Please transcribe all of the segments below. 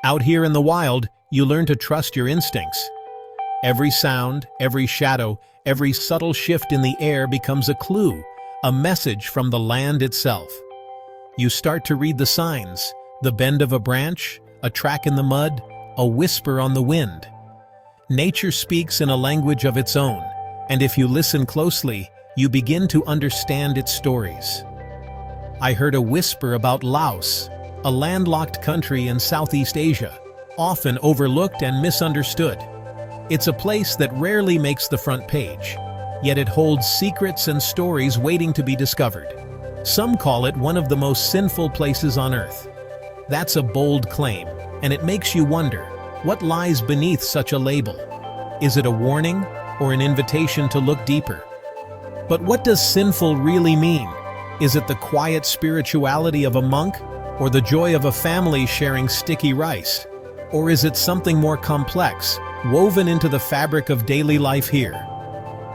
Out here in the wild, you learn to trust your instincts. Every sound, every shadow, every subtle shift in the air becomes a clue, a message from the land itself. You start to read the signs, the bend of a branch, a track in the mud, a whisper on the wind. Nature speaks in a language of its own, and if you listen closely, you begin to understand its stories. I heard a whisper about Laos, a landlocked country in Southeast Asia, often overlooked and misunderstood. It's a place that rarely makes the front page, yet it holds secrets and stories waiting to be discovered. Some call it one of the most sinful places on Earth. That's a bold claim, and it makes you wonder, what lies beneath such a label? Is it a warning or an invitation to look deeper? But what does sinful really mean? Is it the quiet spirituality of a monk, or the joy of a family sharing sticky rice? Or is it something more complex, woven into the fabric of daily life here?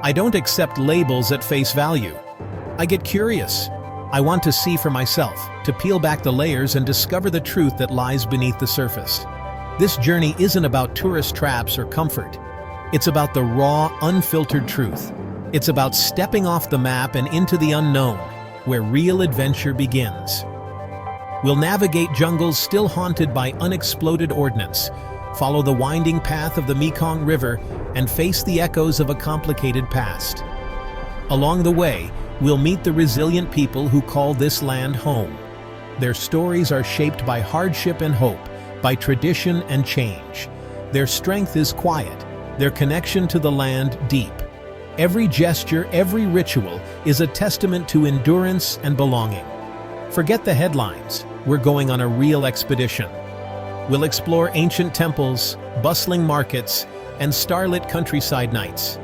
I don't accept labels at face value. I get curious. I want to see for myself, to peel back the layers and discover the truth that lies beneath the surface. This journey isn't about tourist traps or comfort. It's about the raw, unfiltered truth. It's about stepping off the map and into the unknown, where real adventure begins. We'll navigate jungles still haunted by unexploded ordnance, follow the winding path of the Mekong River, and face the echoes of a complicated past. Along the way, we'll meet the resilient people who call this land home. Their stories are shaped by hardship and hope, by tradition and change. Their strength is quiet, their connection to the land deep. Every gesture, every ritual is a testament to endurance and belonging. Forget the headlines, we're going on a real expedition. We'll explore ancient temples, bustling markets, and starlit countryside nights.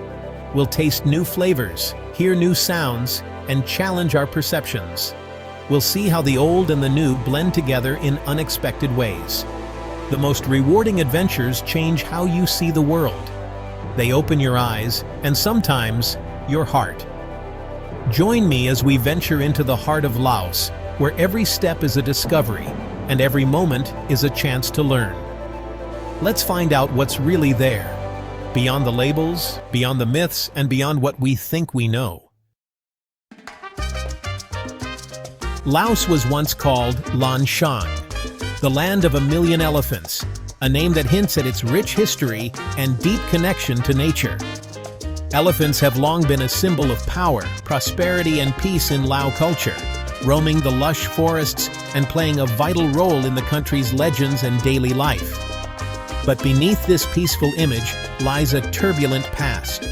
We'll taste new flavors, hear new sounds, and challenge our perceptions. We'll see how the old and the new blend together in unexpected ways. The most rewarding adventures change how you see the world. They open your eyes, and sometimes, your heart. Join me as we venture into the heart of Laos, where every step is a discovery, and every moment is a chance to learn. Let's find out what's really there, beyond the labels, beyond the myths, and beyond what we think we know. Laos was once called Lan Xang, the land of a million elephants, a name that hints at its rich history and deep connection to nature. Elephants have long been a symbol of power, prosperity, and peace in Lao culture, roaming the lush forests and playing a vital role in the country's legends and daily life. But beneath this peaceful image lies a turbulent past.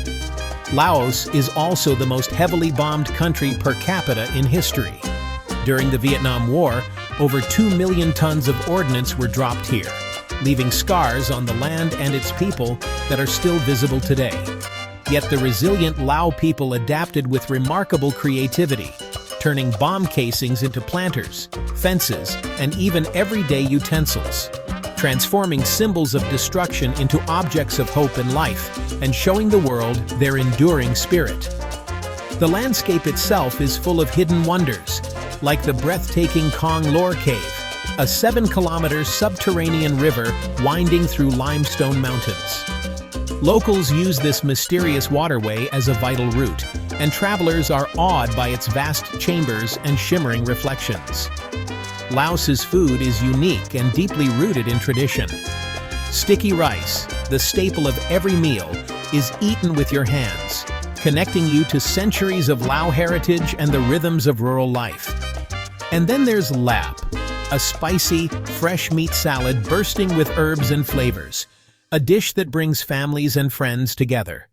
Laos is also the most heavily bombed country per capita in history. During the Vietnam War, over 2 million tons of ordnance were dropped here, leaving scars on the land and its people that are still visible today. Yet the resilient Lao people adapted with remarkable creativity, turning bomb casings into planters, fences, and even everyday utensils, transforming symbols of destruction into objects of hope and life, and showing the world their enduring spirit. The landscape itself is full of hidden wonders, like the breathtaking Kong Lor Cave, a 7-kilometer subterranean river winding through limestone mountains. Locals use this mysterious waterway as a vital route, and travelers are awed by its vast chambers and shimmering reflections. Laos's food is unique and deeply rooted in tradition. Sticky rice, the staple of every meal, is eaten with your hands, connecting you to centuries of Lao heritage and the rhythms of rural life. And then there's lap, a spicy, fresh meat salad bursting with herbs and flavors, a dish that brings families and friends together.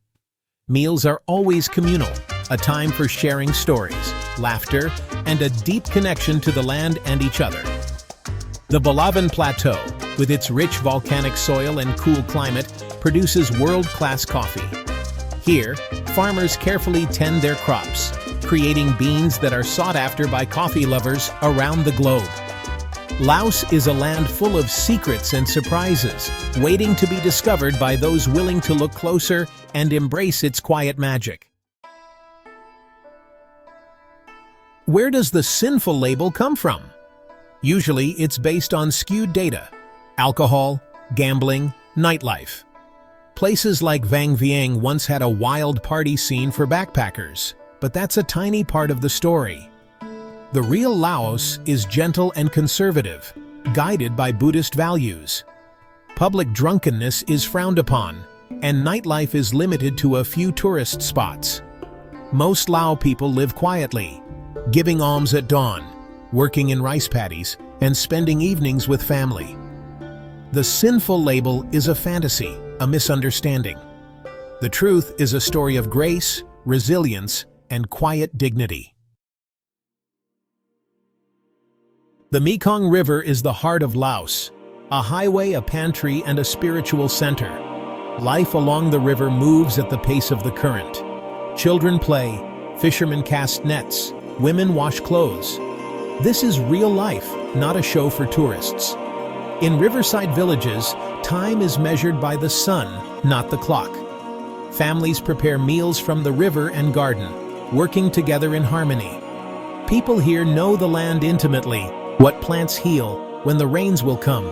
Meals are always communal, a time for sharing stories, laughter, and a deep connection to the land and each other. The Balawan Plateau, with its rich volcanic soil and cool climate, produces world-class coffee. Here, farmers carefully tend their crops, creating beans that are sought after by coffee lovers around the globe. Laos is a land full of secrets and surprises, waiting to be discovered by those willing to look closer and embrace its quiet magic. Where does the sinful label come from? Usually, it's based on skewed data. Alcohol, gambling, nightlife. Places like Vang Vieng once had a wild party scene for backpackers, but that's a tiny part of the story. The real Laos is gentle and conservative, guided by Buddhist values. Public drunkenness is frowned upon, and nightlife is limited to a few tourist spots. Most Lao people live quietly, giving alms at dawn, working in rice paddies, and spending evenings with family. The Sinful label is a fantasy, a misunderstanding. The truth is a story of grace, resilience, and quiet dignity. The Mekong River is the heart of Laos, a highway, a pantry, and a spiritual center. Life along the river moves at the pace of the current. Children play, fishermen cast nets, women wash clothes. This is real life, not a show for tourists. In riverside villages, time is measured by the sun, not the clock. Families prepare meals from the river and garden, working together in harmony. People here know the land intimately, what plants heal, when the rains will come.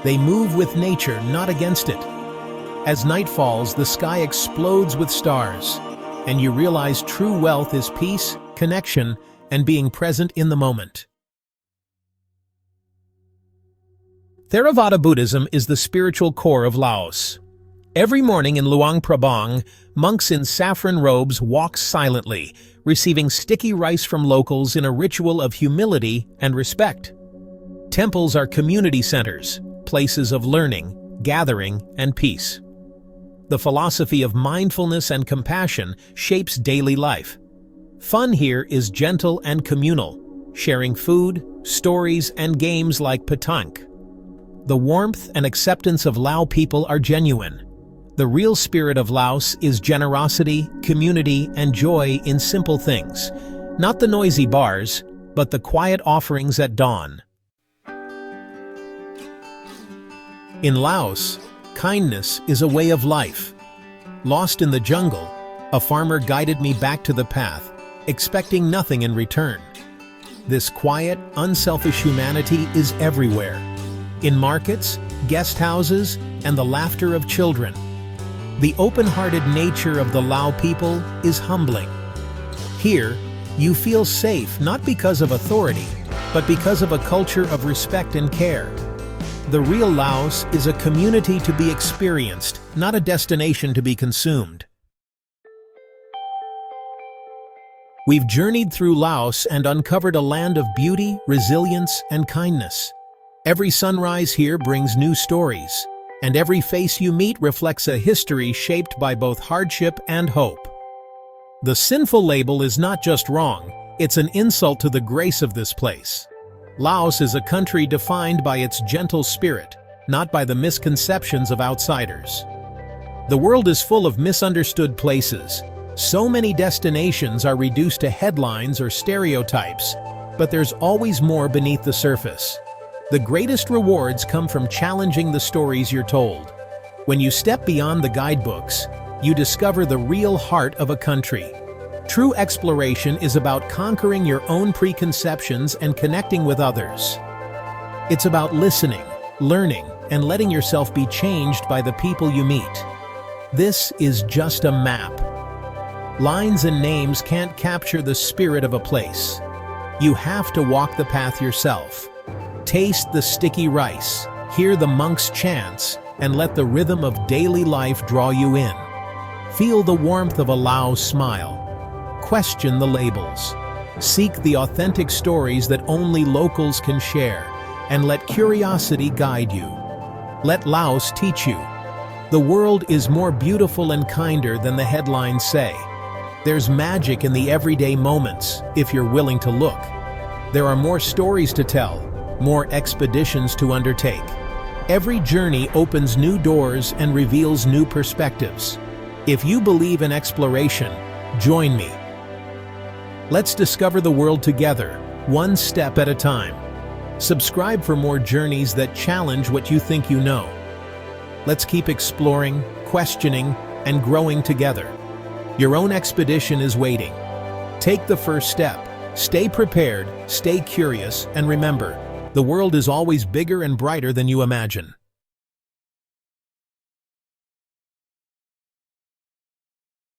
They move with nature, not against it. As night falls, the sky explodes with stars, and you realize true wealth is peace, connection, and being present in the moment. Theravada Buddhism is the spiritual core of Laos. Every morning in Luang Prabang, monks in saffron robes walk silently, receiving sticky rice from locals in a ritual of humility and respect. Temples are community centers, places of learning, gathering, and peace. The philosophy of mindfulness and compassion shapes daily life. Fun here is gentle and communal, sharing food, stories, and games like petanque. The warmth and acceptance of Lao people are genuine. The real spirit of Laos is generosity, community, and joy in simple things. Not the noisy bars, but the quiet offerings at dawn. In Laos, kindness is a way of life. Lost in the jungle, a farmer guided me back to the path, expecting nothing in return. This quiet, unselfish humanity is everywhere. In markets, guest houses, and the laughter of children. The open-hearted nature of the Lao people is humbling. Here, you feel safe not because of authority, but because of a culture of respect and care. The real Laos is a community to be experienced, not a destination to be consumed. We've journeyed through Laos and uncovered a land of beauty, resilience, and kindness. Every sunrise here brings new stories, and every face you meet reflects a history shaped by both hardship and hope. The Sinful label is not just wrong, it's an insult to the grace of this place. Laos is a country defined by its gentle spirit, not by the misconceptions of outsiders. The world is full of misunderstood places. So many destinations are reduced to headlines or stereotypes, but there's always more beneath the surface. The greatest rewards come from challenging the stories you're told. When you step beyond the guidebooks, you discover the real heart of a country. True exploration is about conquering your own preconceptions and connecting with others. It's about listening, learning, and letting yourself be changed by the people you meet. This is just a map. Lines and names can't capture the spirit of a place. You have to walk the path yourself. Taste the sticky rice, hear the monks' chants, and let the rhythm of daily life draw you in. Feel the warmth of a Lao smile. Question the labels. Seek the authentic stories that only locals can share, and let curiosity guide you. Let Laos teach you. The world is more beautiful and kinder than the headlines say. There's magic in the everyday moments, if you're willing to look. There are more stories to tell, more expeditions to undertake. Every journey opens new doors and reveals new perspectives. If you believe in exploration, join me. Let's discover the world together, one step at a time. Subscribe for more journeys that challenge what you think you know. Let's keep exploring, questioning, and growing together. Your own expedition is waiting. Take the first step. Stay prepared, stay curious, and remember, The world is always bigger and brighter than you imagine.